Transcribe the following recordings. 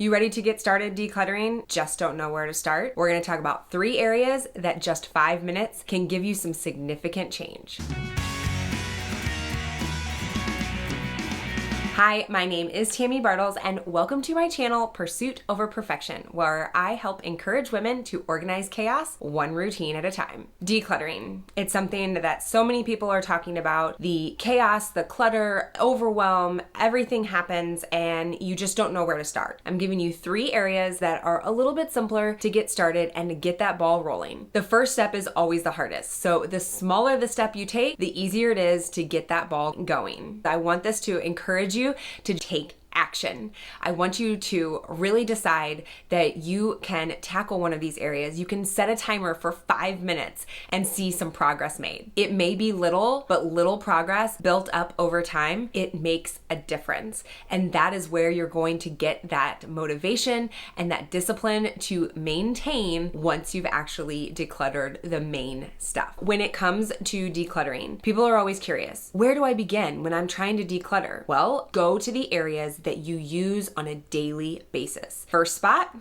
You ready to get started decluttering? Just don't know where to start? We're going to talk about 3 areas that just 5 minutes can give you some significant change. Hi, my name is Tammy Bartles and welcome to my channel, Pursuit Over Perfection, where I help encourage women to organize chaos one routine at a time. Decluttering. It's something that so many people are talking about. The chaos, the clutter, overwhelm, everything happens and you just don't know where to start. I'm giving you 3 areas that are a little bit simpler to get started and to get that ball rolling. The first step is always the hardest. So the smaller the step you take, the easier it is to get that ball going. I want this to encourage you to take action. I want you to really decide that you can tackle one of these areas. You can set a timer for 5 minutes and see some progress made. It may be little, but little progress built up over time, it makes a difference. And that is where you're going to get that motivation and that discipline to maintain once you've actually decluttered the main stuff. When it comes to decluttering, people are always curious, where do I begin when I'm trying to declutter? Well, go to the areas that you use on a daily basis. First spot,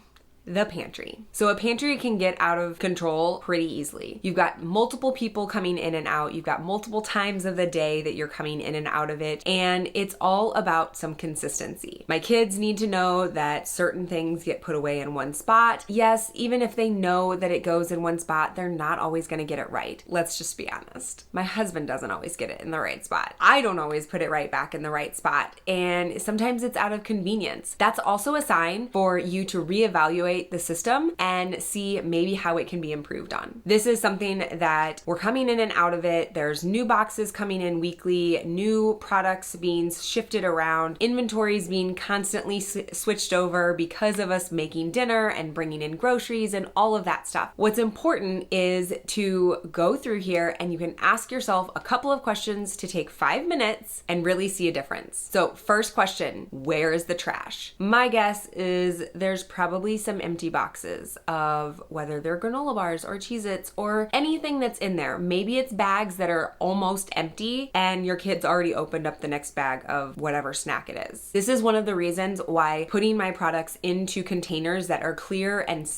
the pantry. So a pantry can get out of control pretty easily. You've got multiple people coming in and out. You've got multiple times of the day that you're coming in and out of it. And it's all about some consistency. My kids need to know that certain things get put away in one spot. Yes, even if they know that it goes in one spot, they're not always going to get it right. Let's just be honest. My husband doesn't always get it in the right spot. I don't always put it right back in the right spot. And sometimes it's out of convenience. That's also a sign for you to reevaluate the system and see maybe how it can be improved on. This is something that we're coming in and out of it. There's new boxes coming in weekly, new products being shifted around, inventories being constantly switched over because of us making dinner and bringing in groceries and all of that stuff. What's important is to go through here and you can ask yourself a couple of questions to take 5 minutes and really see a difference. So first question, where is the trash? My guess is there's probably some empty boxes of whether they're granola bars or Cheez-Its or anything that's in there. Maybe it's bags that are almost empty and your kids already opened up the next bag of whatever snack it is. This is one of the reasons why putting my products into containers that are clear and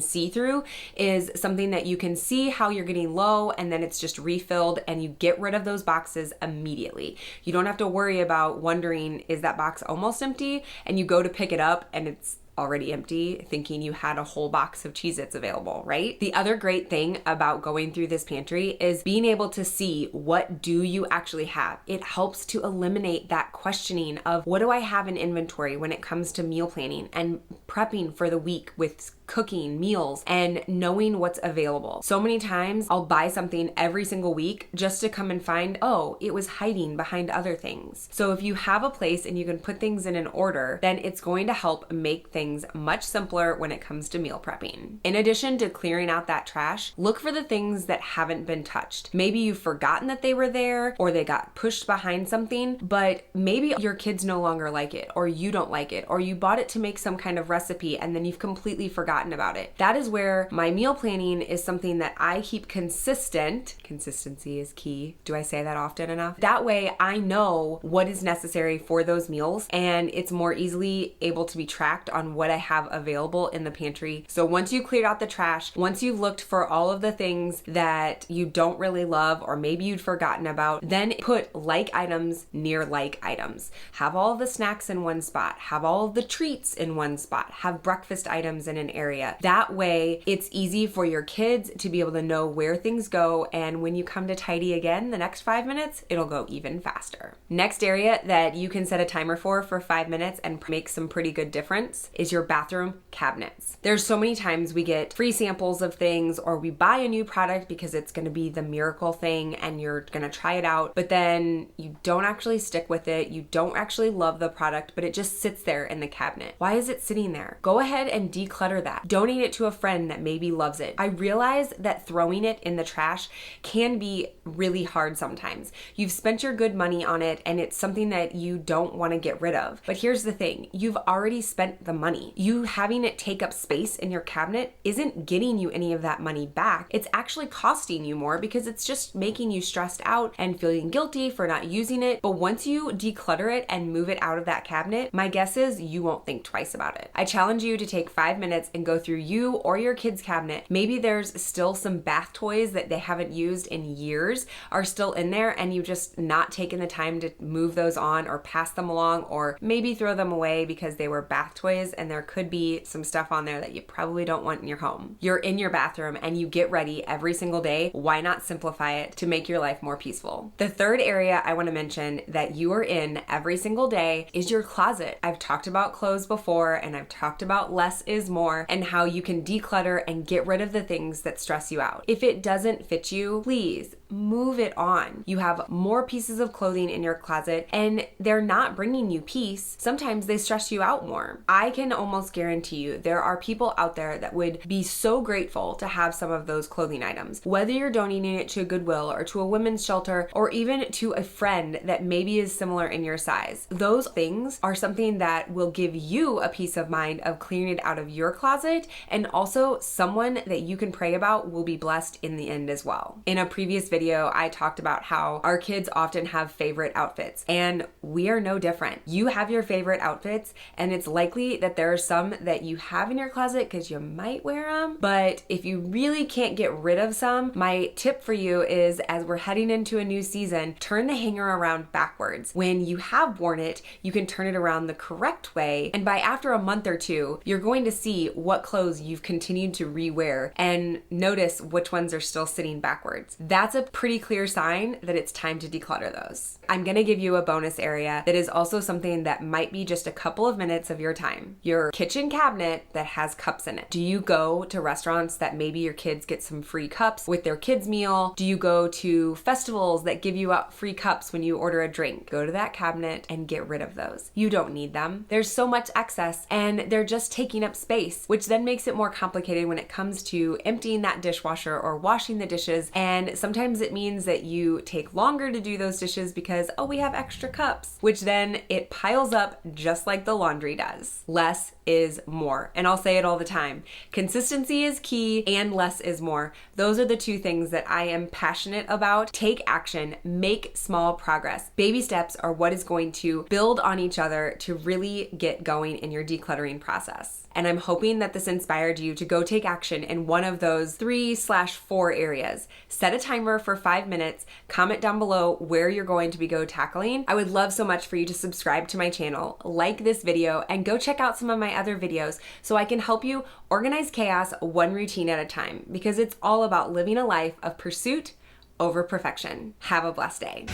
see-through is something that you can see how you're getting low and then it's just refilled and you get rid of those boxes immediately. You don't have to worry about wondering, is that box almost empty? And you go to pick it up and it's already empty, thinking you had a whole box of Cheez-Its available, right? The other great thing about going through this pantry is being able to see what do you actually have. It helps to eliminate that questioning of what do I have in inventory when it comes to meal planning and prepping for the week with cooking meals and knowing what's available. So many times I'll buy something every single week just to come and find, oh, it was hiding behind other things. So if you have a place and you can put things in an order, then it's going to help make things much simpler when it comes to meal prepping. In addition to clearing out that trash, look for the things that haven't been touched. Maybe you've forgotten that they were there or they got pushed behind something, but maybe your kids no longer like it or you don't like it or you bought it to make some kind of recipe and then you've completely forgotten about it. That is where my meal planning is something that I keep consistent. Consistency is key. Do I say that often enough? That way I know what is necessary for those meals and it's more easily able to be tracked on what I have available in the pantry. So once you cleared out the trash, once you've looked for all of the things that you don't really love or maybe you'd forgotten about, then put like items near like items. Have all of the snacks in one spot. Have all of the treats in one spot. Have breakfast items in an area. That way, it's easy for your kids to be able to know where things go, and when you come to tidy again the next 5 minutes, it'll go even faster. Next area that you can set a timer for 5 minutes and make some pretty good difference is your bathroom cabinets. There's so many times we get free samples of things or we buy a new product because it's going to be the miracle thing and you're going to try it out, but then you don't actually stick with it. You don't actually love the product, but it just sits there in the cabinet. Why is it sitting there? Go ahead and declutter that. that. Donate it to a friend that maybe loves it. I realize that throwing it in the trash can be really hard sometimes. You've spent your good money on it and it's something that you don't want to get rid of. But here's the thing, you've already spent the money. You having it take up space in your cabinet isn't getting you any of that money back. It's actually costing you more because it's just making you stressed out and feeling guilty for not using it. But once you declutter it and move it out of that cabinet, my guess is you won't think twice about it. I challenge you to take 5 minutes and go through you or your kid's cabinet. Maybe there's still some bath toys that they haven't used in years are still in there and you just not taken the time to move those on or pass them along, or maybe throw them away because they were bath toys and there could be some stuff on there that you probably don't want in your home. You're in your bathroom and you get ready every single day. Why not simplify it to make your life more peaceful? The third area I want to mention that you are in every single day is your closet. I've talked about clothes before and I've talked about less is more and how you can declutter and get rid of the things that stress you out. If it doesn't fit you, please move it on. You have more pieces of clothing in your closet and they're not bringing you peace. Sometimes they stress you out more. I can almost guarantee you there are people out there that would be so grateful to have some of those clothing items. Whether you're donating it to a Goodwill or to a women's shelter or even to a friend that maybe is similar in your size, those things are something that will give you a peace of mind of clearing it out of your closet, and also someone that you can pray about will be blessed in the end as well. In a previous video, I talked about how our kids often have favorite outfits, and we are no different. You have your favorite outfits, and it's likely that there are some that you have in your closet because you might wear them, but if you really can't get rid of some, my tip for you is, as we're heading into a new season, turn the hanger around backwards. When you have worn it, you can turn it around the correct way, and by after a month or two, you're going to see what clothes you've continued to rewear and notice which ones are still sitting backwards. That's a pretty clear sign that it's time to declutter those. I'm gonna give you a bonus area that is also something that might be just a couple of minutes of your time. Your kitchen cabinet that has cups in it. Do you go to restaurants that maybe your kids get some free cups with their kids' meal? Do you go to festivals that give you out free cups when you order a drink? Go to that cabinet and get rid of those. You don't need them. There's so much excess and they're just taking up space, which then makes it more complicated when it comes to emptying that dishwasher or washing the dishes. And sometimes it means that you take longer to do those dishes because, oh, we have extra cups, which then it piles up just like the laundry does. Less is more. And I'll say it all the time. Consistency is key and less is more. Those are the two things that I am passionate about. Take action, make small progress. Baby steps are what is going to build on each other to really get going in your decluttering process. And I'm hoping that this inspired you to go take action in one of those 3/4 areas. Set a timer for 5 minutes, comment down below where you're going to be tackling. I would love so much for you to subscribe to my channel, like this video, and go check out some of my other videos so I can help you organize chaos one routine at a time, because it's all about living a life of pursuit over perfection. Have a blessed day.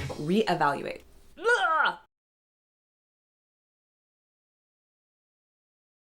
Reevaluate.